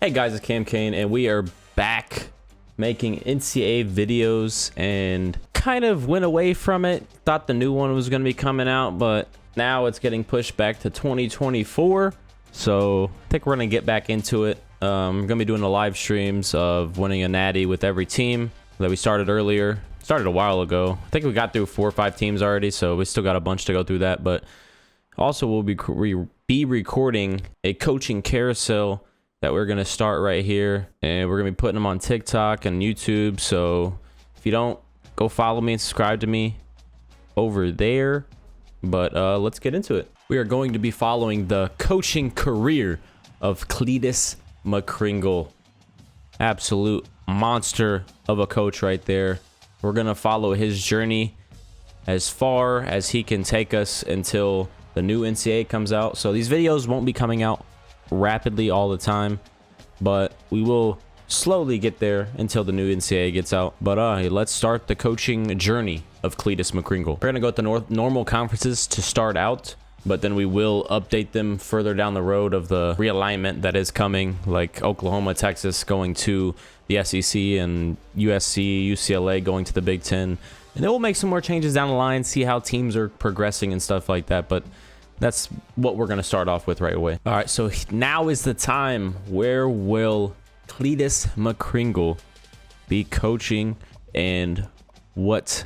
Hey guys, it's Cam Kane, and we are back making NCAA videos and kind of went away from it. Thought the new one was going to be coming out, but now it's getting pushed back to 2024. So I think we're going to get back into it. We're going to be doing the live streams of winning a natty with every team that we started earlier. Started a while ago. I think we got through 4 or 5 teams already, so we still got a bunch to go through that. But also we'll be recording a coaching carousel that we're going to start right here, and we're going to be putting them on TikTok and YouTube. So if you don't, go follow me and subscribe to me over there. But let's get into it. We are going to be following the coaching career of Cleetus McCringle. Absolute monster of a coach right there. We're going to follow his journey as far as he can take us until the new NCAA comes out. So these videos won't be coming out rapidly all the time, but we will slowly get there until the new NCAA gets out. But let's start the coaching journey of Cleetus McCringle. We're gonna go at the normal conferences to start out, but then we will update them further down the road of the realignment that is coming, like Oklahoma, Texas going to the SEC, and USC, UCLA going to the Big Ten. And then we'll make some more changes down the line, see how teams are progressing and stuff like that. But that's what we're going to start off with right away. All right, so now is the time. Where will Cleetus McCringle be coaching, and what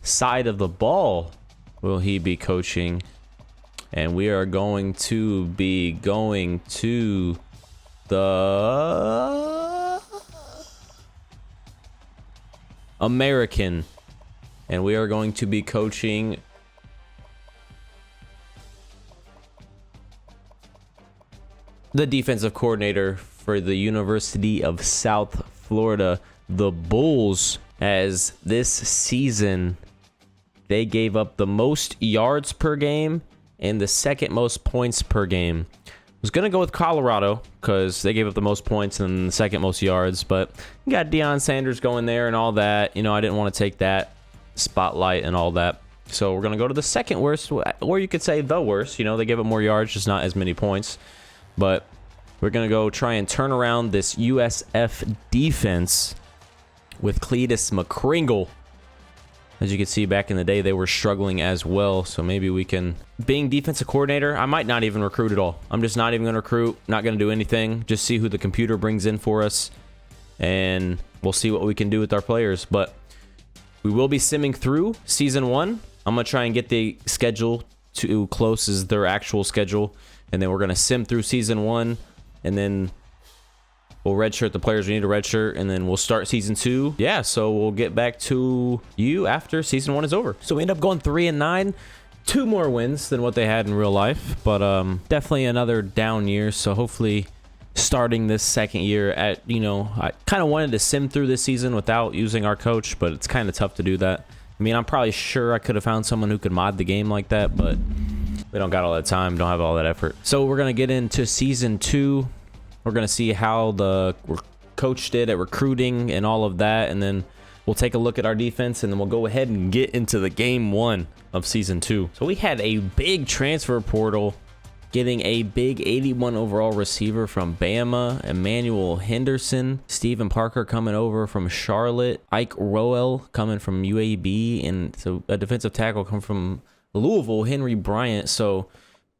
side of the ball will he be coaching? And we are going to be going to the American, and we are going to be coaching the defensive coordinator for the University of South Florida, the Bulls. As this season, they gave up the most yards per game and the second most points per game. I was going to go with Colorado because they gave up the most points and the second most yards, but you got Deion Sanders going there and all that. You know, I didn't want to take that spotlight and all that. So we're going to go to the second worst, or you could say the worst. You know, they give up more yards, just not as many points. But we're going to go try and turn around this USF defense with Cleetus McCringle. As you can see, back in the day, they were struggling as well. So maybe we can, being defensive coordinator, I might not even recruit at all. I'm just not even going to recruit, not going to do anything. Just see who the computer brings in for us, and we'll see what we can do with our players. But we will be simming through season 1. I'm going to try and get the schedule to close as their actual schedule. And then we're going to sim through season 1, and then we'll redshirt the players we need to redshirt, and then we'll start season 2. Yeah, so we'll get back to you after season 1 is over. So we end up going 3-9, 2 more wins than what they had in real life, but definitely another down year. So hopefully starting this second year at, you know, I kind of wanted to sim through this season without using our coach, but it's kind of tough to do that. I mean, I'm probably sure I could have found someone who could mod the game like that, but we don't got all that time, don't have all that effort. So we're going to get into season 2. We're going to see how the coach did at recruiting and all of that. And then we'll take a look at our defense, and then we'll go ahead and get into the game 1 of season 2. So we had a big transfer portal, getting a big 81 overall receiver from Bama, Emmanuel Henderson, Steven Parker coming over from Charlotte, Ike Roel coming from UAB, and so a defensive tackle come from Louisville, Henry Bryant. So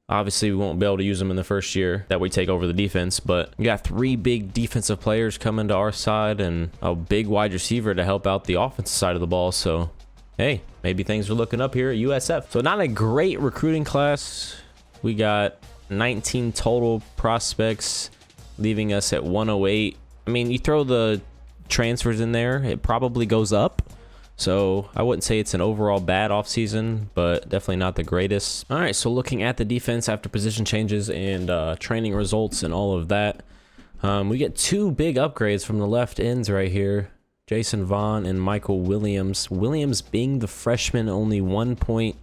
obviously we won't be able to use them in the first year that we take over the defense, but we got 3 big defensive players coming to our side and a big wide receiver to help out the offensive side of the ball. So hey, maybe things are looking up here at USF. So not a great recruiting class. We got 19 total prospects, leaving us at 108. I mean, you throw the transfers in there, it probably goes up. So I wouldn't say it's an overall bad offseason, but definitely not the greatest. All right, so looking at the defense after position changes and training results and all of that, we get 2 big upgrades from the left ends right here. Jason Vaughn and Michael Williams. Williams being the freshman, only 1 point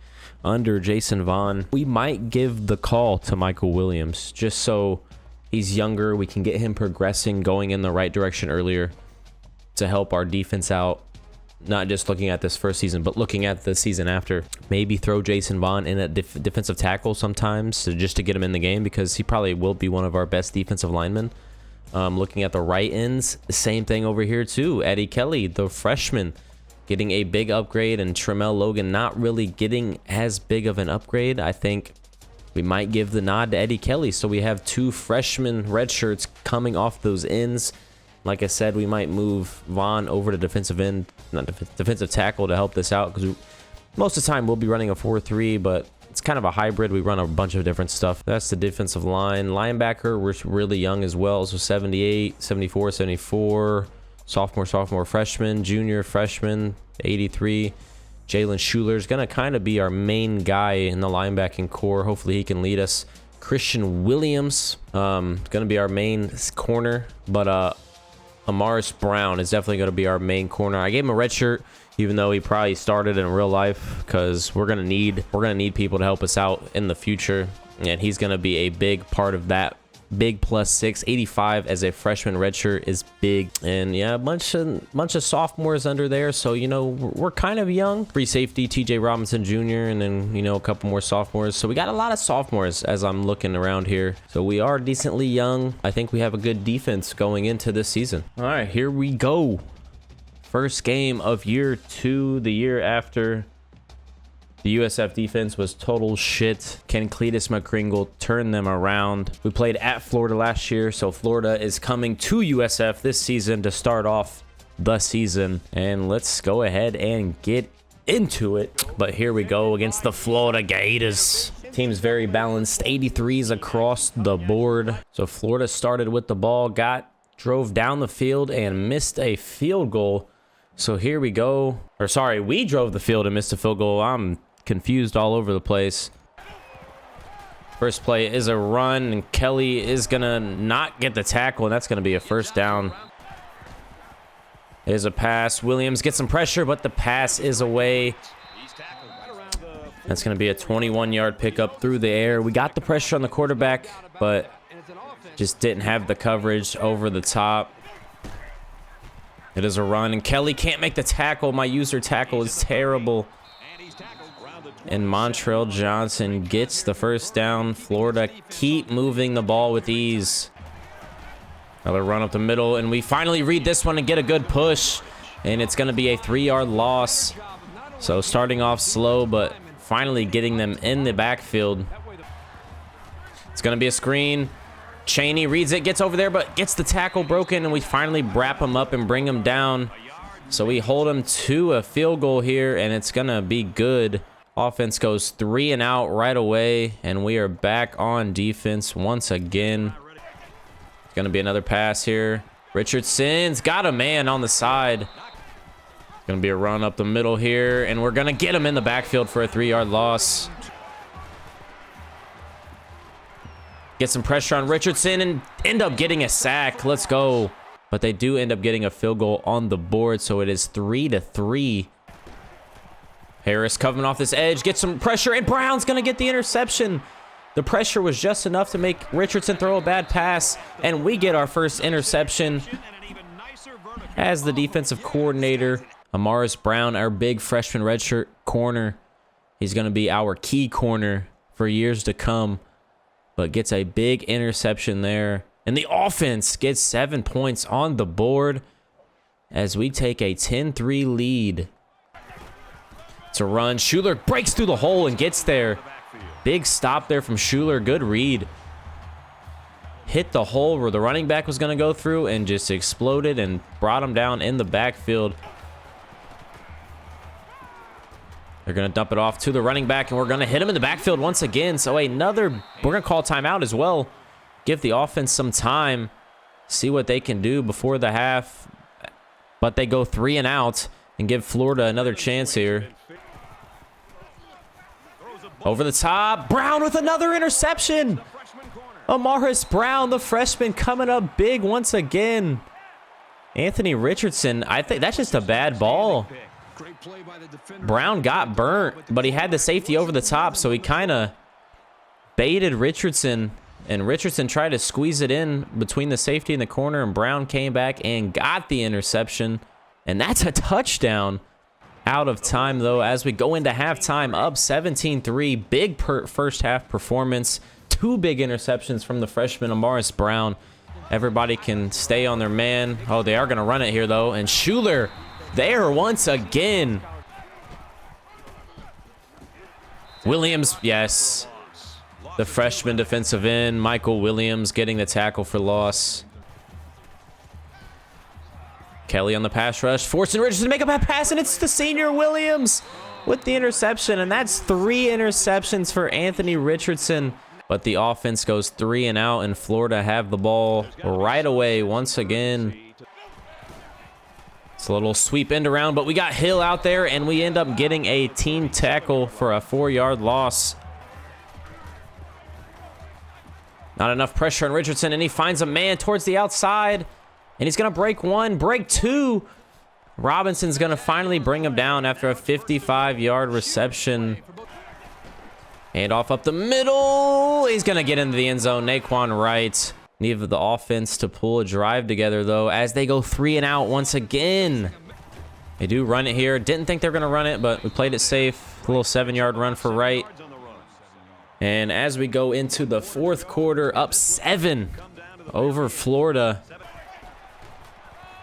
under Jason Vaughn. We might give the call to Michael Williams just so he's younger. We can get him progressing, going in the right direction earlier to help our defense out. Not just looking at this first season, but looking at the season after. Maybe throw Jason Vaughn in at defensive tackle sometimes just to get him in the game, because he probably will be one of our best defensive linemen. Looking at the right ends, same thing over here too. Eddie Kelly, the freshman, getting a big upgrade, and Tremel Logan not really getting as big of an upgrade. I think we might give the nod to Eddie Kelly. So we have 2 freshman red shirts coming off those ends. Like I said, we might move Vaughn over to defensive end, not defensive tackle, to help this out, because most of the time we'll be running a 4-3, but it's kind of a hybrid. We run a bunch of different stuff. That's the defensive line. Linebacker, we're really young as well. So 78, 74, 74. Sophomore, freshman, junior, freshman, 83. Jalen Schuler is going to kind of be our main guy in the linebacking core. Hopefully he can lead us. Christian Williams, going to be our main corner, but Amaris Brown is definitely going to be our main corner. I gave him a red shirt, even though he probably started in real life, because we're gonna need people to help us out in the future, and he's gonna be a big part of that. Big +6, 85 as a freshman redshirt is big. And yeah, a bunch of sophomores under there, so you know, we're kind of young. Free safety TJ Robinson Jr., and then you know, a couple more sophomores. So we got a lot of sophomores as I'm looking around here, so we are decently young. I think we have a good defense going into this season. All right, here we go. First game of year 2, the year after the USF defense was total shit. Can Cleetus McCringle turn them around? We played at Florida last year, so Florida is coming to USF this season to start off the season. And let's go ahead and get into it. But here we go against the Florida Gators. Team's very balanced, 83s across the board. So Florida started with the ball, drove down the field and missed a field goal. So here we go. Or sorry, we drove the field and missed a field goal. I'm confused all over the place. First play is a run, and Kelly is gonna not get the tackle, and that's gonna be a first down. There's a pass. Williams gets some pressure, but the pass is away. That's gonna be a 21-yard pickup through the air. We got the pressure on the quarterback, but just didn't have the coverage over the top. It is a run, and Kelly can't make the tackle. My user tackle is terrible. And Montrell Johnson gets the first down. Florida keep moving the ball with ease. Another run up the middle, and we finally read this one and get a good push. And it's going to be a 3-yard loss. So starting off slow, but finally getting them in the backfield. It's going to be a screen. Chaney reads it, gets over there, but gets the tackle broken, and we finally wrap him up and bring him down. So we hold him to a field goal here, and it's going to be good. Offense goes 3 and out right away, and we are back on defense once again. It's going to be another pass here. Richardson's got a man on the side. It's going to be a run up the middle here, and we're going to get him in the backfield for a 3-yard loss. Get some pressure on Richardson and end up getting a sack. Let's go. But they do end up getting a field goal on the board, so it is 3-3. Harris coming off this edge, gets some pressure, and Brown's going to get the interception. The pressure was just enough to make Richardson throw a bad pass, and we get our first interception. As the defensive coordinator, Amaris Brown, our big freshman redshirt corner, he's going to be our key corner for years to come, but gets a big interception there. And the offense gets 7 points on the board as we take a 10-3 lead. It's a run. Schuler breaks through the hole and gets there. Big stop there from Schuler. Good read. Hit the hole where the running back was going to go through and just exploded and brought him down in the backfield. They're going to dump it off to the running back, and we're going to hit him in the backfield once again. So we're going to call timeout as well. Give the offense some time. See what they can do before the half. But they go 3 and out and give Florida another chance here. Over the top. Brown with another interception. Amaris Brown, the freshman, coming up big once again. Anthony Richardson, I think that's just a bad ball. Brown got burnt, but he had the safety over the top, so he kind of baited Richardson, and Richardson tried to squeeze it in between the safety and the corner, and Brown came back and got the interception, and that's a touchdown. Out of time, though, as we go into halftime, up 17-3. Big first half performance. 2 big interceptions from the freshman Amaris Brown. Everybody can stay on their man. Oh, they are going to run it here, though. And Schuler there once again. Williams, yes. The freshman defensive end, Michael Williams, getting the tackle for loss. Kelly on the pass rush, forcing Richardson to make a bad pass, and it's the senior Williams with the interception, and that's 3 interceptions for Anthony Richardson. But the offense goes 3 and out, and Florida have the ball right away once again. It's a little sweep end around, but we got Hill out there, and we end up getting a team tackle for a 4-yard loss. Not enough pressure on Richardson, and he finds a man towards the outside, and he's going to break 1, break 2. Robinson's going to finally bring him down after a 55-yard reception. And off up the middle. He's going to get into the end zone. Naquan Wright. Need the offense to pull a drive together, though, as they go 3 and out once again. They do run it here. Didn't think they were going to run it, but we played it safe. A little 7-yard run for Wright. And as we go into the 4th quarter, up 7 over Florida.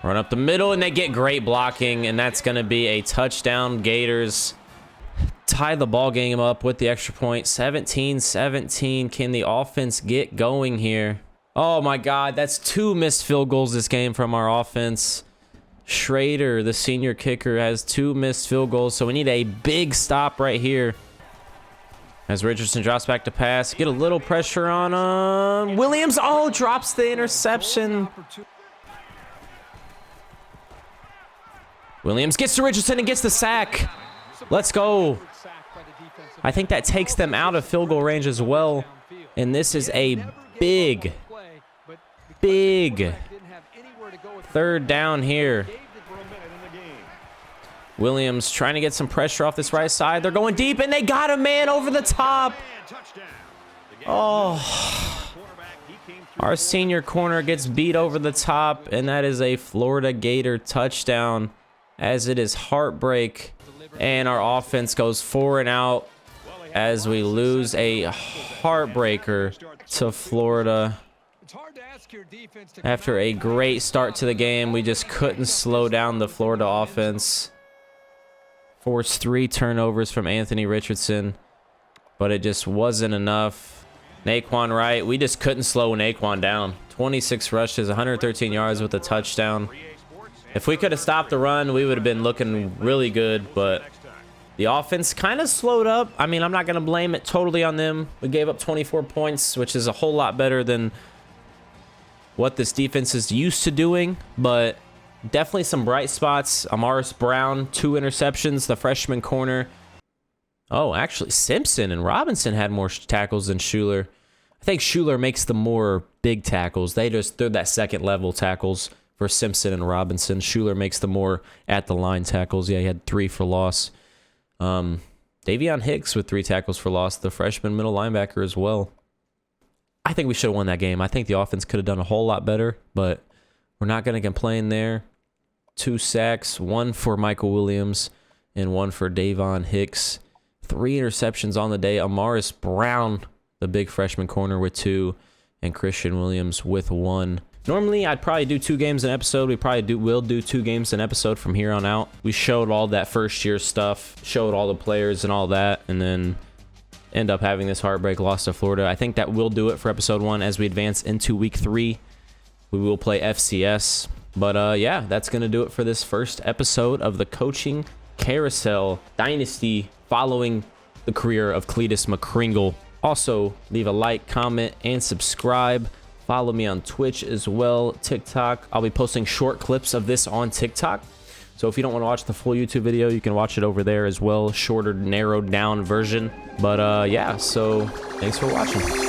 Run up the middle, and they get great blocking, and that's going to be a touchdown. Gators tie the ball game up with the extra point. 17-17. Can the offense get going here? Oh, my God. That's 2 missed field goals this game from our offense. Schrader, the senior kicker, has 2 missed field goals, so we need a big stop right here. As Richardson drops back to pass, get a little pressure on Williams. Oh, drops the interception. Williams gets to Richardson and gets the sack. Let's go. I think that takes them out of field goal range as well. And this is a big 3rd down here. Williams trying to get some pressure off this right side. They're going deep, and they got a man over the top. Oh. Our senior corner gets beat over the top, and that is a Florida Gator touchdown, as it is heartbreak. And our offense goes 4 and out as we lose a heartbreaker to Florida. After a great start to the game, we just couldn't slow down the Florida offense. Forced 3 turnovers from Anthony Richardson, but it just wasn't enough. Naquan Wright, we just couldn't slow Naquan down. 26 rushes, 113 yards with a touchdown. If we could have stopped the run, we would have been looking really good, but the offense kind of slowed up. I mean, I'm not going to blame it totally on them. We gave up 24 points, which is a whole lot better than what this defense is used to doing, but definitely some bright spots. Amaris Brown, 2 interceptions, the freshman corner. Oh, actually, Simpson and Robinson had more tackles than Schuler. I think Schuler makes the more big tackles. They're that second level tackles for Simpson and Robinson. Schuler makes the more at the line tackles. Yeah, he had 3 for loss. Davion Hicks with 3 tackles for loss, the freshman middle linebacker as well. I think we should have won that game. I think the offense could have done a whole lot better, but we're not going to complain there. 2 sacks, 1 for Michael Williams and 1 for Davon Hicks. 3 interceptions on the day. Amaris Brown, the big freshman corner, with 2, and Christian Williams with 1. Normally, I'd probably do 2 games an episode. We probably will do 2 games an episode from here on out. We showed all that first year stuff, showed all the players and all that, and then end up having this heartbreak loss to Florida. I think that will do it for episode 1. As we advance into week 3, we will play FCS. But yeah, that's going to do it for this first episode of the Coaching Carousel Dynasty, following the career of Cleetus McCringle. Also, leave a like, comment, and subscribe. Follow me on Twitch as well, TikTok. I'll be posting short clips of this on TikTok. So if you don't want to watch the full YouTube video, you can watch it over there as well. Shorter, narrowed down version. But yeah, so thanks for watching.